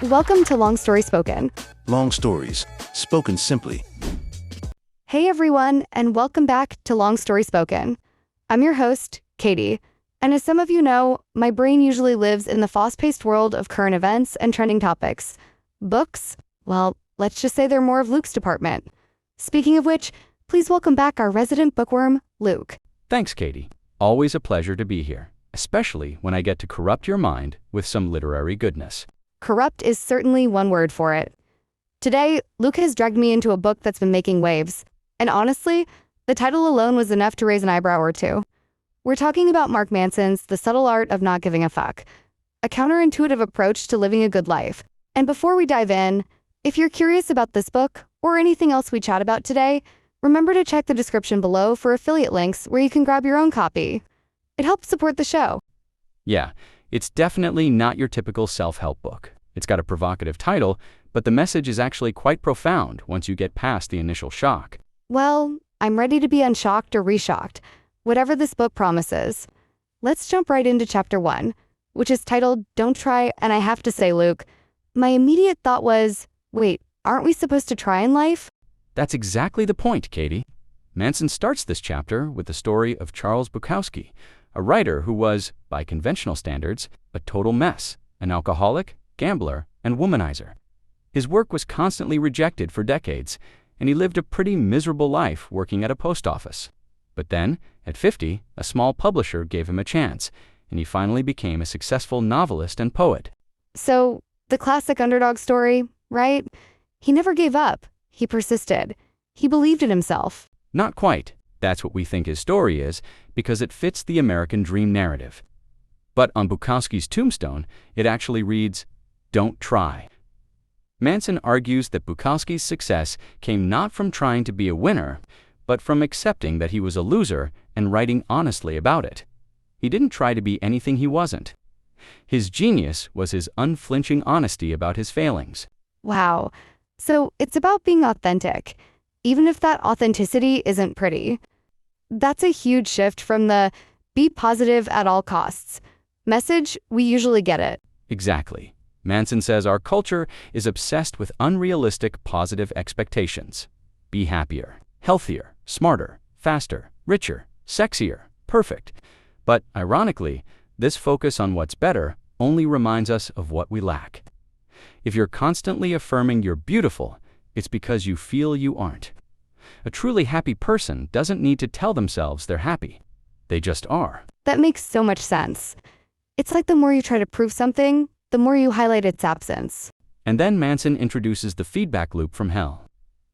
Welcome to Long Story Spoken. Long stories, spoken simply. Hey everyone, and welcome back to Long Story Spoken. I'm your host, Katie, and as some of you know, my brain usually lives in the fast-paced world of current events and trending topics. Books? Well, let's just say they're more of Luke's department. Speaking of which, please welcome back our resident bookworm, Luke. Thanks, Katie. Always a pleasure to be here, especially when I get to corrupt your mind with some literary goodness. Corrupt is certainly one word for it. Today, Luke has dragged me into a book that's been making waves. And honestly, the title alone was enough to raise an eyebrow or two. We're talking about Mark Manson's The Subtle Art of Not Giving a Fuck, a counterintuitive approach to living a good life. And before we dive in, if you're curious about this book or anything else we chat about today, remember to check the description below for affiliate links where you can grab your own copy. It helps support the show. Yeah, it's definitely not your typical self-help book. It's got a provocative title, but the message is actually quite profound once you get past the initial shock. Well, I'm ready to be unshocked or reshocked, whatever this book promises. Let's jump right into chapter 1, which is titled Don't Try, and I have to say, Luke, my immediate thought was, wait, aren't we supposed to try in life? That's exactly the point, Katie. Manson starts this chapter with the story of Charles Bukowski, a writer who was, by conventional standards, a total mess, an alcoholic, gambler, and womanizer. His work was constantly rejected for decades, and he lived a pretty miserable life working at a post office. But then, at 50, a small publisher gave him a chance, and he finally became a successful novelist and poet. So, the classic underdog story, right? He never gave up. He persisted. He believed in himself. Not quite. That's what we think his story is, because it fits the American dream narrative. But on Bukowski's tombstone, it actually reads, "Don't try." Manson argues that Bukowski's success came not from trying to be a winner, but from accepting that he was a loser and writing honestly about it. He didn't try to be anything he wasn't. His genius was his unflinching honesty about his failings. Wow. So, it's about being authentic, even if that authenticity isn't pretty. That's a huge shift from the be positive at all costs message we usually get it. Exactly. Manson says our culture is obsessed with unrealistic positive expectations. Be happier, healthier, smarter, faster, richer, sexier, perfect. But ironically, this focus on what's better only reminds us of what we lack. If you're constantly affirming you're beautiful, it's because you feel you aren't. A truly happy person doesn't need to tell themselves they're happy. They just are. That makes so much sense. It's like the more you try to prove something, the more you highlight its absence. And then Manson introduces the feedback loop from hell.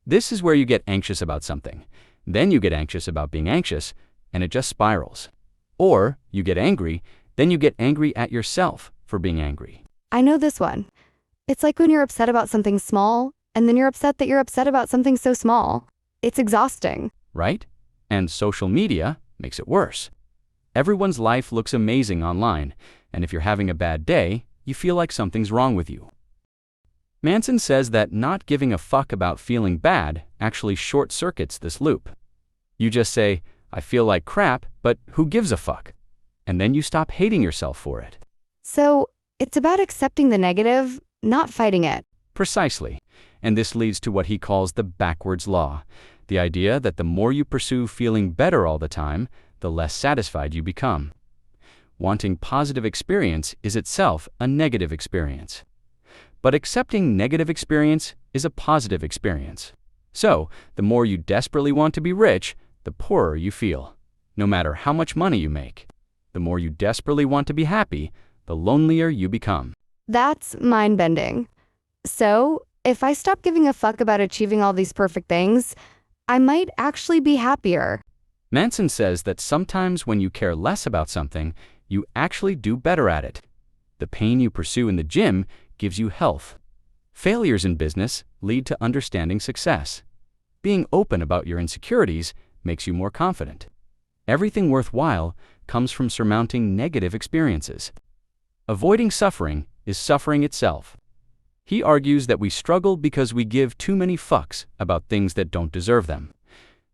This is where you get anxious about something. Then you get anxious about being anxious, and it just spirals. Or you get angry, then you get angry at yourself for being angry. I know this one. It's like when you're upset about something small, and then you're upset that you're upset about something so small. It's exhausting. Right? And social media makes it worse. Everyone's life looks amazing online, and if you're having a bad day, you feel like something's wrong with you. Manson says that not giving a fuck about feeling bad actually short-circuits this loop. You just say, I feel like crap, but who gives a fuck? And then you stop hating yourself for it. So, it's about accepting the negative, not fighting it. Precisely. And this leads to what he calls the backwards law, the idea that the more you pursue feeling better all the time, the less satisfied you become. Wanting positive experience is itself a negative experience. But accepting negative experience is a positive experience. So, the more you desperately want to be rich, the poorer you feel, no matter how much money you make. The more you desperately want to be happy, the lonelier you become. That's mind-bending. So, if I stop giving a fuck about achieving all these perfect things, I might actually be happier. Manson says that sometimes when you care less about something, you actually do better at it. The pain you pursue in the gym gives you health. Failures in business lead to understanding success. Being open about your insecurities makes you more confident. Everything worthwhile comes from surmounting negative experiences. Avoiding suffering is suffering itself. He argues that we struggle because we give too many fucks about things that don't deserve them.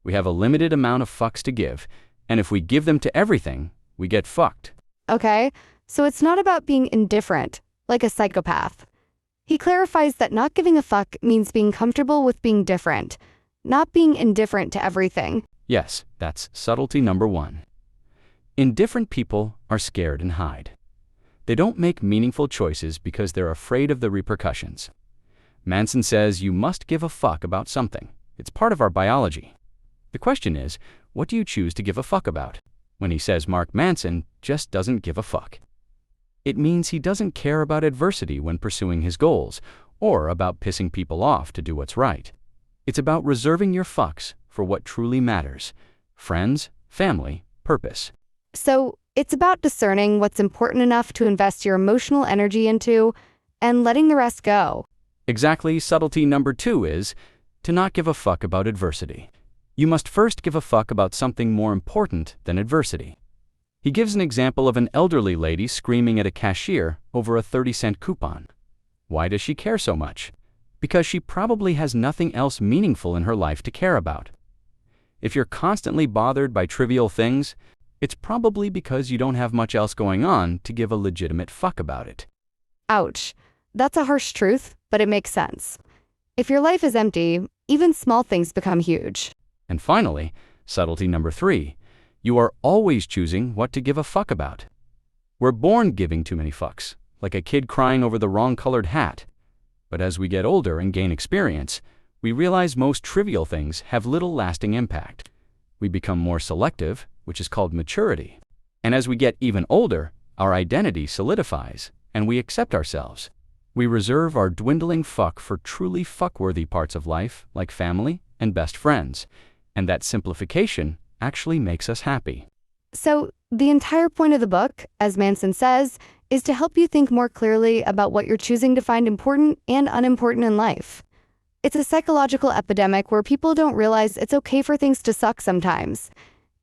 We have a limited amount of fucks to give, and if we give them to everything, we get fucked. Okay, so it's not about being indifferent, like a psychopath. He clarifies that not giving a fuck means being comfortable with being different, not being indifferent to everything. Yes, that's subtlety number 1. Indifferent people are scared and hide. They don't make meaningful choices because they're afraid of the repercussions. Manson says you must give a fuck about something. It's part of our biology. The question is, what do you choose to give a fuck about? When he says Mark Manson just doesn't give a fuck, it means he doesn't care about adversity when pursuing his goals, or about pissing people off to do what's right. It's about reserving your fucks for what truly matters: friends, family, purpose. So, it's about discerning what's important enough to invest your emotional energy into and letting the rest go. Exactly. Subtlety number 2 is to not give a fuck about adversity. You must first give a fuck about something more important than adversity. He gives an example of an elderly lady screaming at a cashier over a 30-cent coupon. Why does she care so much? Because she probably has nothing else meaningful in her life to care about. If you're constantly bothered by trivial things, it's probably because you don't have much else going on to give a legitimate fuck about it. Ouch. That's a harsh truth, but it makes sense. If your life is empty, even small things become huge. And finally, subtlety number 3, you are always choosing what to give a fuck about. We're born giving too many fucks, like a kid crying over the wrong colored hat. But as we get older and gain experience, we realize most trivial things have little lasting impact. We become more selective, which is called maturity. And as we get even older, our identity solidifies, and we accept ourselves. We reserve our dwindling fuck for truly fuckworthy parts of life, like family and best friends. And that simplification actually makes us happy. So, the entire point of the book, as Manson says, is to help you think more clearly about what you're choosing to find important and unimportant in life. It's a psychological epidemic where people don't realize it's okay for things to suck sometimes.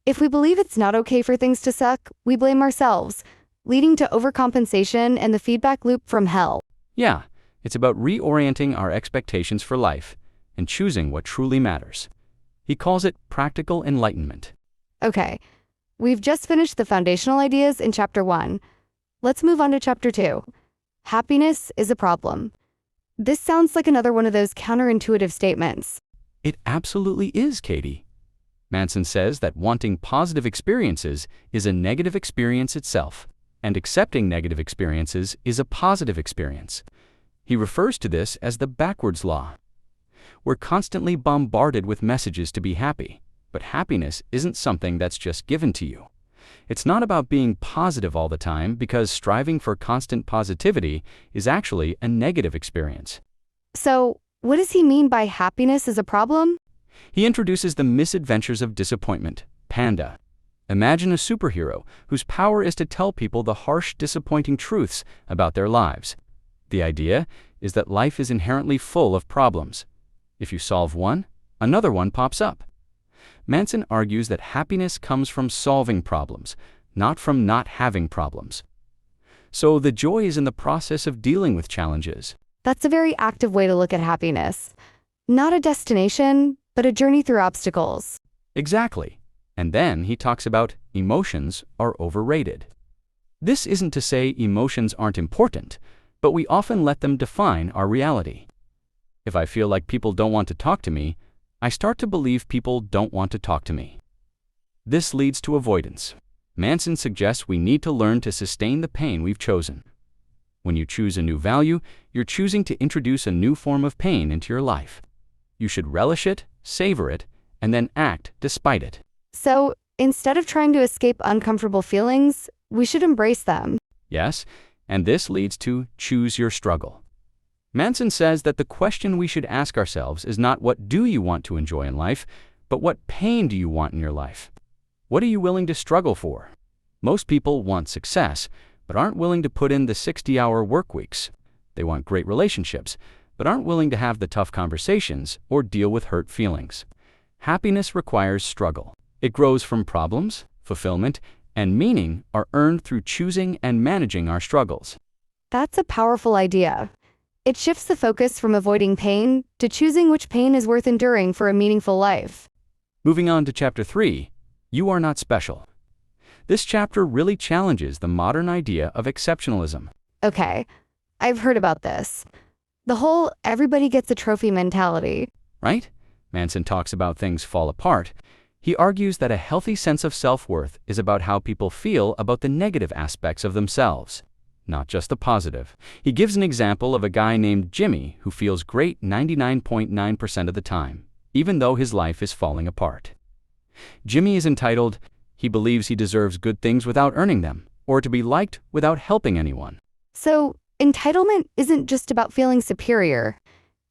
If we believe it's not okay for things to suck, we blame ourselves, leading to overcompensation and the feedback loop from hell. Yeah, it's about reorienting our expectations for life and choosing what truly matters. He calls it practical enlightenment. Okay, we've just finished the foundational ideas in Chapter 1. Let's move on to Chapter 2. Happiness is a problem. This sounds like another one of those counterintuitive statements. It absolutely is, Katie. Manson says that wanting positive experiences is a negative experience itself, and accepting negative experiences is a positive experience. He refers to this as the backwards law. We're constantly bombarded with messages to be happy, but happiness isn't something that's just given to you. It's not about being positive all the time, because striving for constant positivity is actually a negative experience. So, what does he mean by happiness is a problem? He introduces the misadventures of disappointment, Panda. Imagine a superhero whose power is to tell people the harsh, disappointing truths about their lives. The idea is that life is inherently full of problems. If you solve one, another one pops up. Manson argues that happiness comes from solving problems, not from not having problems. So the joy is in the process of dealing with challenges. That's a very active way to look at happiness. Not a destination, but a journey through obstacles. Exactly. And then he talks about emotions are overrated. This isn't to say emotions aren't important, but we often let them define our reality. If I feel like people don't want to talk to me, I start to believe people don't want to talk to me. This leads to avoidance. Manson suggests we need to learn to sustain the pain we've chosen. When you choose a new value, you're choosing to introduce a new form of pain into your life. You should relish it, savor it, and then act despite it. So, instead of trying to escape uncomfortable feelings, we should embrace them. Yes, and this leads to choose your struggle. Manson says that the question we should ask ourselves is not what do you want to enjoy in life, but what pain do you want in your life? What are you willing to struggle for? Most people want success, but aren't willing to put in the 60-hour work weeks. They want great relationships, but aren't willing to have the tough conversations or deal with hurt feelings. Happiness requires struggle. It grows from problems, fulfillment, and meaning are earned through choosing and managing our struggles. That's a powerful idea. It shifts the focus from avoiding pain to choosing which pain is worth enduring for a meaningful life. Moving on to Chapter 3, You Are Not Special. This chapter really challenges the modern idea of exceptionalism. Okay, I've heard about this. The whole everybody gets a trophy mentality. Right? Manson talks about things fall apart. He argues that a healthy sense of self-worth is about how people feel about the negative aspects of themselves, not just the positive. He gives an example of a guy named Jimmy who feels great 99.9% of the time, even though his life is falling apart. Jimmy is entitled, he believes he deserves good things without earning them, or to be liked without helping anyone. So, entitlement isn't just about feeling superior.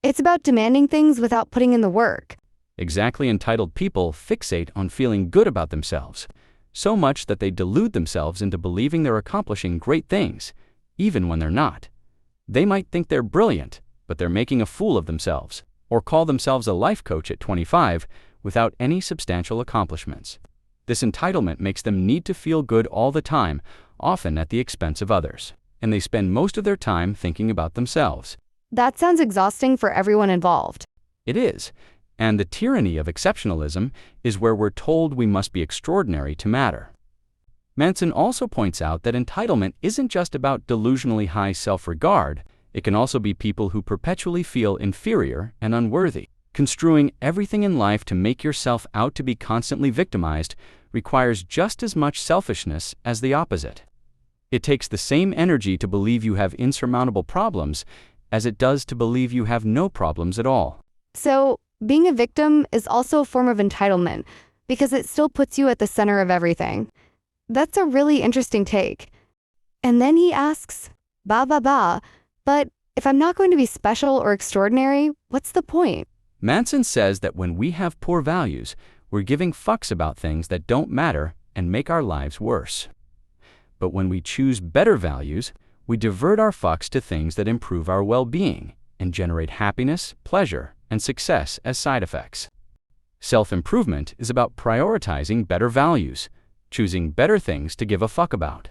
It's about demanding things without putting in the work. Exactly, entitled people fixate on feeling good about themselves, so much that they delude themselves into believing they're accomplishing great things, even when they're not. They might think they're brilliant, but they're making a fool of themselves, or call themselves a life coach at 25 without any substantial accomplishments. This entitlement makes them need to feel good all the time, often at the expense of others, and they spend most of their time thinking about themselves. That sounds exhausting for everyone involved. It is, and the tyranny of exceptionalism is where we're told we must be extraordinary to matter. Manson also points out that entitlement isn't just about delusionally high self-regard. It can also be people who perpetually feel inferior and unworthy. Construing everything in life to make yourself out to be constantly victimized requires just as much selfishness as the opposite. It takes the same energy to believe you have insurmountable problems as it does to believe you have no problems at all. So, being a victim is also a form of entitlement because it still puts you at the center of everything. That's a really interesting take. And then he asks, but if I'm not going to be special or extraordinary, what's the point? Manson says that when we have poor values, we're giving fucks about things that don't matter and make our lives worse. But when we choose better values, we divert our fucks to things that improve our well-being and generate happiness, pleasure, and success as side effects. Self-improvement is about prioritizing better values, choosing better things to give a fuck about.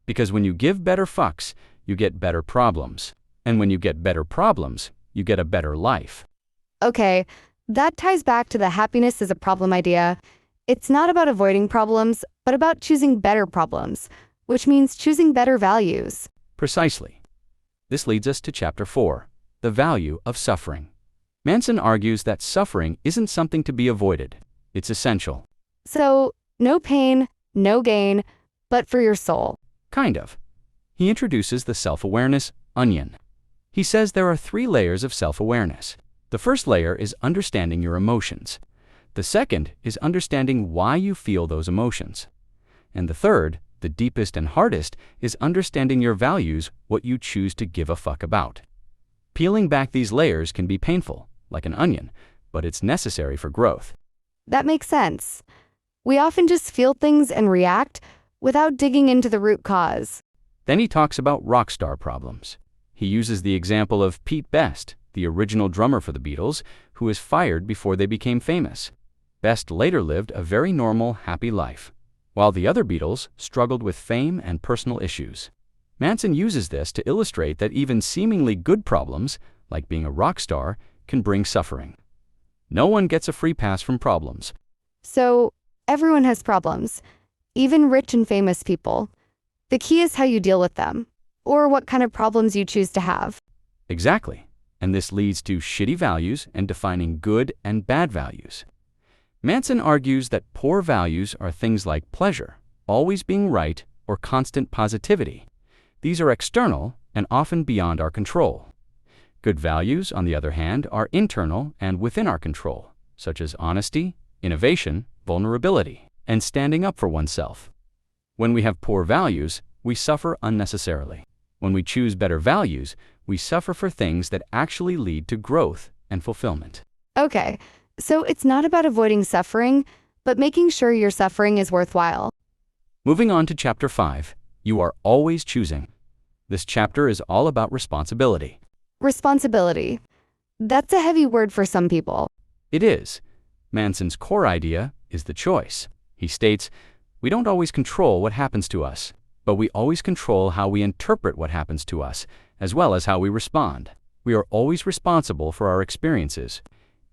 Because when you give better fucks, you get better problems. And when you get better problems, you get a better life. Okay, that ties back to the happiness is a problem idea. It's not about avoiding problems, but about choosing better problems, which means choosing better values. Precisely. This leads us to Chapter 4, the value of suffering. Manson argues that suffering isn't something to be avoided. It's essential. So, no pain, no gain, but for your soul. Kind of. He introduces the self-awareness onion. He says there are 3 layers of self-awareness. The first layer is understanding your emotions. The second is understanding why you feel those emotions. And the third, the deepest and hardest, is understanding your values, what you choose to give a fuck about. Peeling back these layers can be painful, like an onion, but it's necessary for growth. That makes sense. We often just feel things and react without digging into the root cause. Then he talks about rock star problems. He uses the example of Pete Best, the original drummer for the Beatles, who was fired before they became famous. Best later lived a very normal, happy life, while the other Beatles struggled with fame and personal issues. Manson uses this to illustrate that even seemingly good problems, like being a rock star, can bring suffering. No one gets a free pass from problems. So, everyone has problems, even rich and famous people. The key is how you deal with them, or what kind of problems you choose to have. Exactly. And this leads to shitty values and defining good and bad values. Manson argues that poor values are things like pleasure, always being right, or constant positivity. These are external and often beyond our control. Good values, on the other hand, are internal and within our control, such as honesty, innovation, vulnerability, and standing up for oneself. When we have poor values, we suffer unnecessarily. When we choose better values, we suffer for things that actually lead to growth and fulfillment. Okay, so it's not about avoiding suffering, but making sure your suffering is worthwhile. Moving on to Chapter 5, you are always choosing. This chapter is all about responsibility. Responsibility. That's a heavy word for some people. It is. Manson's core idea is the choice. He states, we don't always control what happens to us, but we always control how we interpret what happens to us, as well as how we respond. We are always responsible for our experiences.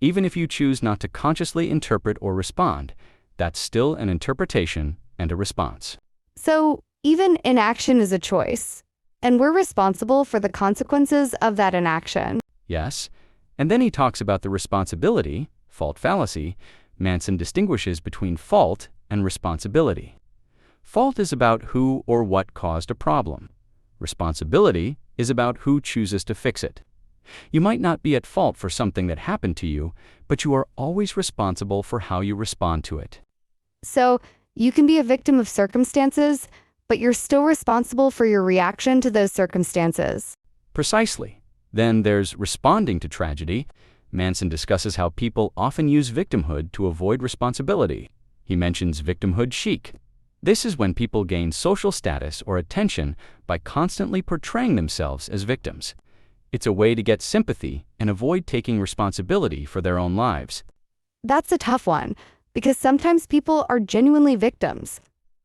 Even if you choose not to consciously interpret or respond, that's still an interpretation and a response. So, even inaction is a choice, and we're responsible for the consequences of that inaction. Yes. And then he talks about the responsibility, fault fallacy. Manson distinguishes between fault and responsibility. Fault is about who or what caused a problem. Responsibility is about who chooses to fix it. You might not be at fault for something that happened to you, but you are always responsible for how you respond to it. So, you can be a victim of circumstances, but you're still responsible for your reaction to those circumstances. Precisely. Then there's responding to tragedy. Manson discusses how people often use victimhood to avoid responsibility. He mentions victimhood chic. This is when people gain social status or attention by constantly portraying themselves as victims. It's a way to get sympathy and avoid taking responsibility for their own lives. That's a tough one, because sometimes people are genuinely victims.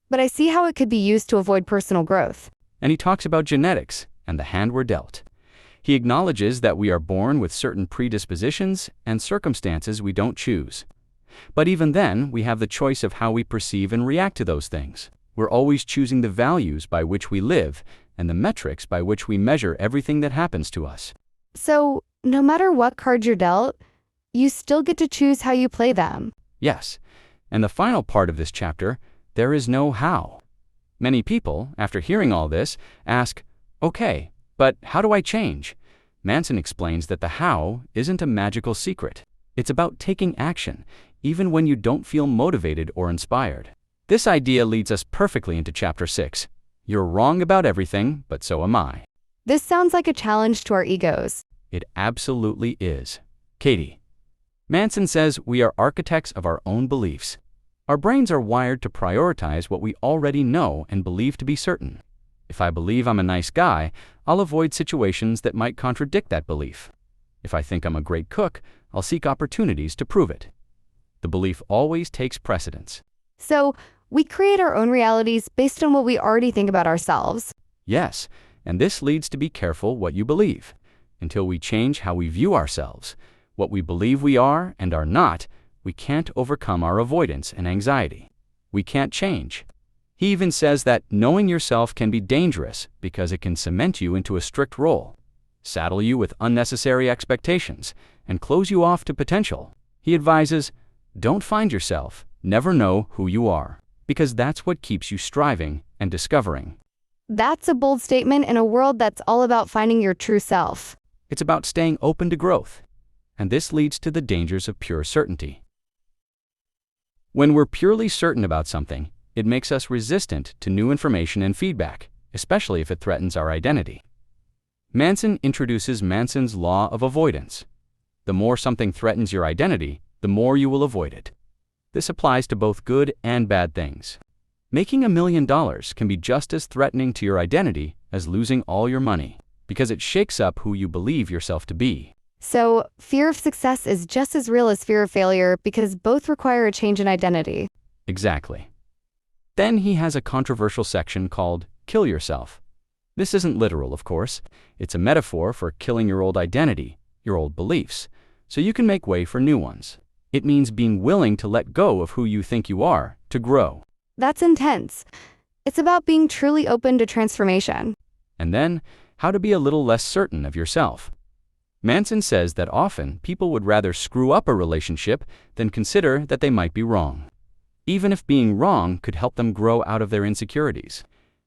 But I see how it could be used to avoid personal growth. And he talks about genetics and the hand we're dealt. He acknowledges that we are born with certain predispositions and circumstances we don't choose. But even then, we have the choice of how we perceive and react to those things. We're always choosing the values by which we live and the metrics by which we measure everything that happens to us. So, no matter what cards you're dealt, you still get to choose how you play them. Yes. And the final part of this chapter, there is no how. Many people, after hearing all this, ask, okay, but how do I change? Manson explains that the how isn't a magical secret. It's about taking action, even when you don't feel motivated or inspired. This idea leads us perfectly into Chapter 6. You're wrong about everything, but so am I. This sounds like a challenge to our egos. It absolutely is. Katie. Manson says we are architects of our own beliefs. Our brains are wired to prioritize what we already know and believe to be certain. If I believe I'm a nice guy, I'll avoid situations that might contradict that belief. If I think I'm a great cook, I'll seek opportunities to prove it. The belief always takes precedence. So, we create our own realities based on what we already think about ourselves. Yes, and this leads to be careful what you believe. Until we change how we view ourselves, what we believe we are and are not, we can't overcome our avoidance and anxiety. We can't change. He even says that knowing yourself can be dangerous because it can cement you into a strict role, saddle you with unnecessary expectations, and close you off to potential. He advises, don't find yourself, never know who you are, because that's what keeps you striving and discovering. That's a bold statement in a world that's all about finding your true self. It's about staying open to growth, and this leads to the dangers of pure certainty. When we're purely certain about something, it makes us resistant to new information and feedback, especially if it threatens our identity. Manson introduces Manson's law of avoidance. The more something threatens your identity, the more you will avoid it. This applies to both good and bad things. Making $1 million can be just as threatening to your identity as losing all your money, because it shakes up who you believe yourself to be. So, fear of success is just as real as fear of failure because both require a change in identity. Exactly. Then he has a controversial section called Kill Yourself. This isn't literal, of course. It's a metaphor for killing your old identity, your old beliefs, so you can make way for new ones. It means being willing to let go of who you think you are to grow. That's intense. It's about being truly open to transformation. And then, how to be a little less certain of yourself. Manson says that often people would rather screw up a relationship than consider that they might be wrong, even if being wrong could help them grow out of their insecurities.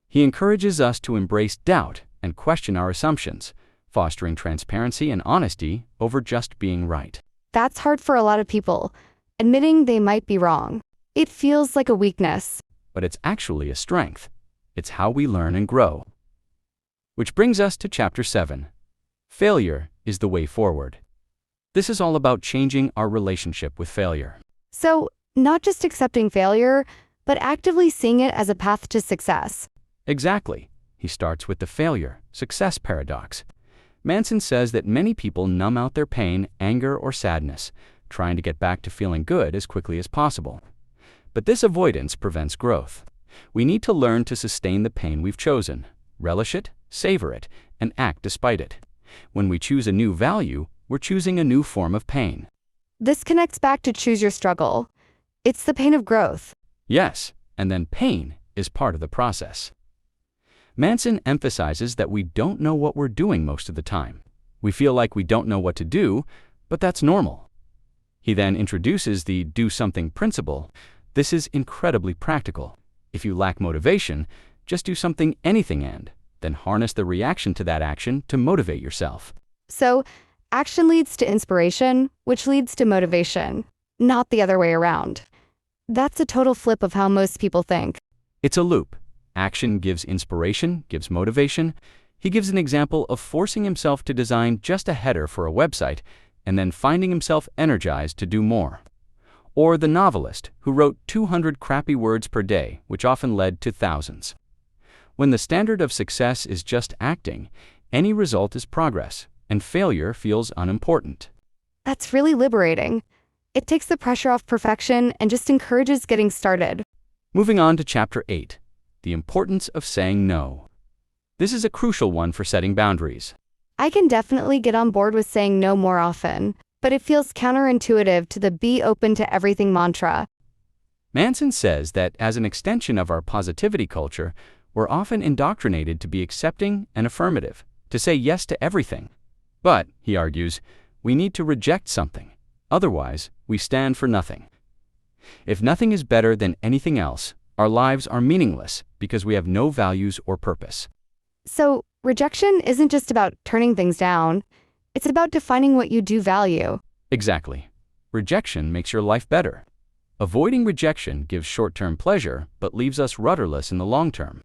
He encourages us to embrace doubt and question our assumptions, fostering transparency and honesty over just being right. That's hard for a lot of people, admitting they might be wrong. It feels like a weakness. But it's actually a strength. It's how we learn and grow. Which brings us to Chapter 7. Failure is the way forward. This is all about changing our relationship with failure. So, not just accepting failure, but actively seeing it as a path to success. Exactly. He starts with the failure-success paradox. Manson says that many people numb out their pain, anger, or sadness, trying to get back to feeling good as quickly as possible. But this avoidance prevents growth. We need to learn to sustain the pain we've chosen, relish it, savor it, and act despite it. When we choose a new value, we're choosing a new form of pain. This connects back to choose your struggle. It's the pain of growth. Yes, and then pain is part of the process. Manson emphasizes that we don't know what we're doing most of the time. We feel like we don't know what to do, but that's normal. He then introduces the do something principle. This is incredibly practical. If you lack motivation, just do something anything and then harness the reaction to that action to motivate yourself. So, action leads to inspiration, which leads to motivation, not the other way around. That's a total flip of how most people think. It's a loop. Action gives inspiration, gives motivation. He gives an example of forcing himself to design just a header for a website and then finding himself energized to do more. Or the novelist who wrote 200 crappy words per day, which often led to thousands. When the standard of success is just acting, any result is progress, and failure feels unimportant. That's really liberating. It takes the pressure off perfection and just encourages getting started. Moving on to Chapter 8, the importance of saying no. This is a crucial one for setting boundaries. I can definitely get on board with saying no more often, but it feels counterintuitive to the be open to everything mantra. Manson says that as an extension of our positivity culture, we're often indoctrinated to be accepting and affirmative, to say yes to everything. But, he argues, we need to reject something. Otherwise, we stand for nothing. If nothing is better than anything else, our lives are meaningless because we have no values or purpose. So, rejection isn't just about turning things down. It's about defining what you do value. Exactly. Rejection makes your life better. Avoiding rejection gives short-term pleasure but leaves us rudderless in the long term.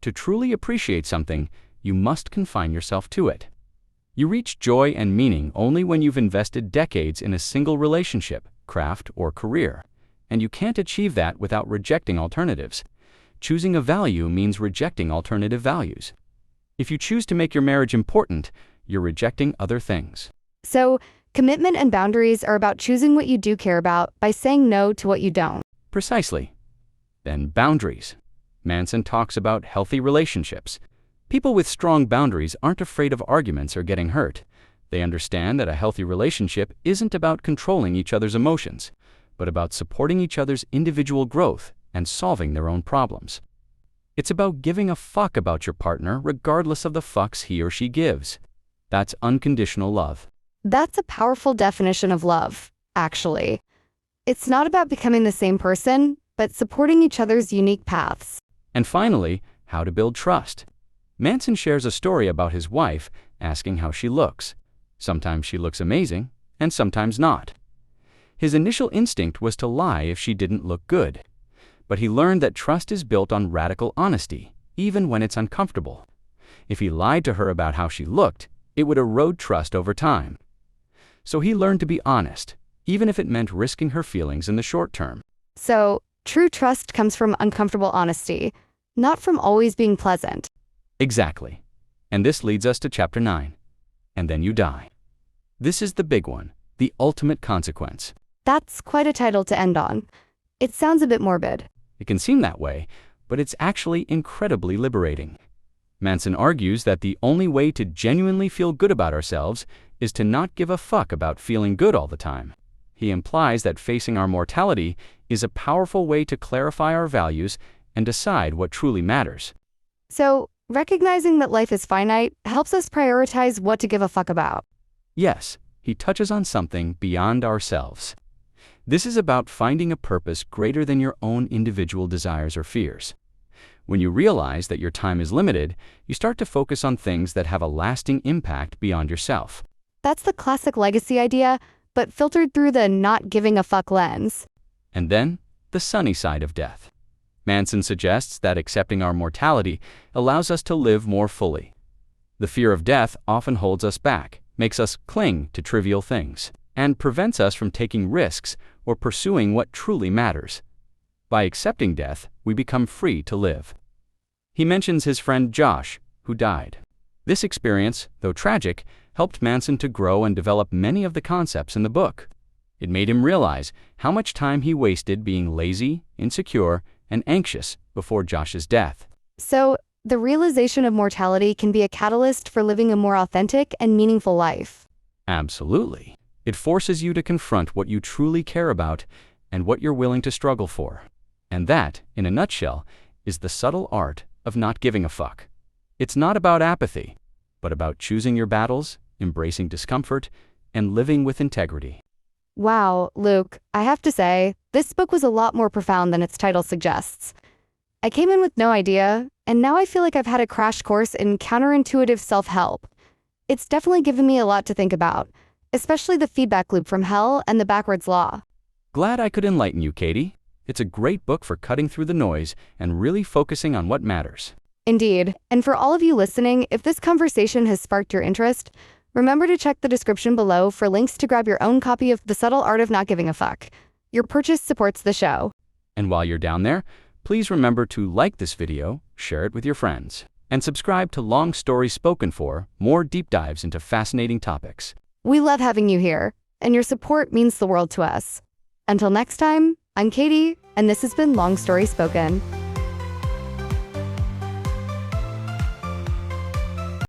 To truly appreciate something, you must confine yourself to it. You reach joy and meaning only when you've invested decades in a single relationship, craft, or career. And you can't achieve that without rejecting alternatives. Choosing a value means rejecting alternative values. If you choose to make your marriage important, you're rejecting other things. So, commitment and boundaries are about choosing what you do care about by saying no to what you don't. Precisely. Then boundaries. Manson talks about healthy relationships. People with strong boundaries aren't afraid of arguments or getting hurt. They understand that a healthy relationship isn't about controlling each other's emotions, but about supporting each other's individual growth and solving their own problems. It's about giving a fuck about your partner regardless of the fucks he or she gives. That's unconditional love. That's a powerful definition of love, actually. It's not about becoming the same person, but supporting each other's unique paths. And finally, how to build trust. Manson shares a story about his wife asking how she looks. Sometimes she looks amazing, and sometimes not. His initial instinct was to lie if she didn't look good. But he learned that trust is built on radical honesty, even when it's uncomfortable. If he lied to her about how she looked, it would erode trust over time. So he learned to be honest, even if it meant risking her feelings in the short term. So, true trust comes from uncomfortable honesty, not from always being pleasant. Exactly. And this leads us to Chapter 9. And then you die. This is the big one, the ultimate consequence. That's quite a title to end on. It sounds a bit morbid. It can seem that way, but it's actually incredibly liberating. Manson argues that the only way to genuinely feel good about ourselves is to not give a fuck about feeling good all the time. He implies that facing our mortality is a powerful way to clarify our values and decide what truly matters. So, recognizing that life is finite helps us prioritize what to give a fuck about. Yes, he touches on something beyond ourselves. This is about finding a purpose greater than your own individual desires or fears. When you realize that your time is limited, you start to focus on things that have a lasting impact beyond yourself. That's the classic legacy idea, but filtered through the not giving a fuck lens. And then, the sunny side of death. Manson suggests that accepting our mortality allows us to live more fully. The fear of death often holds us back, makes us cling to trivial things, and prevents us from taking risks or pursuing what truly matters. By accepting death, we become free to live. He mentions his friend Josh, who died. This experience, though tragic, helped Manson to grow and develop many of the concepts in the book. It made him realize how much time he wasted being lazy, insecure, and anxious before Josh's death. So, the realization of mortality can be a catalyst for living a more authentic and meaningful life. Absolutely. It forces you to confront what you truly care about and what you're willing to struggle for. And that, in a nutshell, is the subtle art of not giving a fuck. It's not about apathy, but about choosing your battles, embracing discomfort, and living with integrity. Wow, Luke, I have to say, this book was a lot more profound than its title suggests. I came in with no idea, and now I feel like I've had a crash course in counterintuitive self-help. It's definitely given me a lot to think about, especially the feedback loop from hell and the backwards law. Glad I could enlighten you, Katie. It's a great book for cutting through the noise and really focusing on what matters. Indeed, and for all of you listening, if this conversation has sparked your interest, remember to check the description below for links to grab your own copy of The Subtle Art of Not Giving a Fuck. Your purchase supports the show. And while you're down there, please remember to like this video, share it with your friends, and subscribe to Long Stories Spoken for more deep dives into fascinating topics. We love having you here, and your support means the world to us. Until next time, I'm Katie, and this has been Long Story Spoken.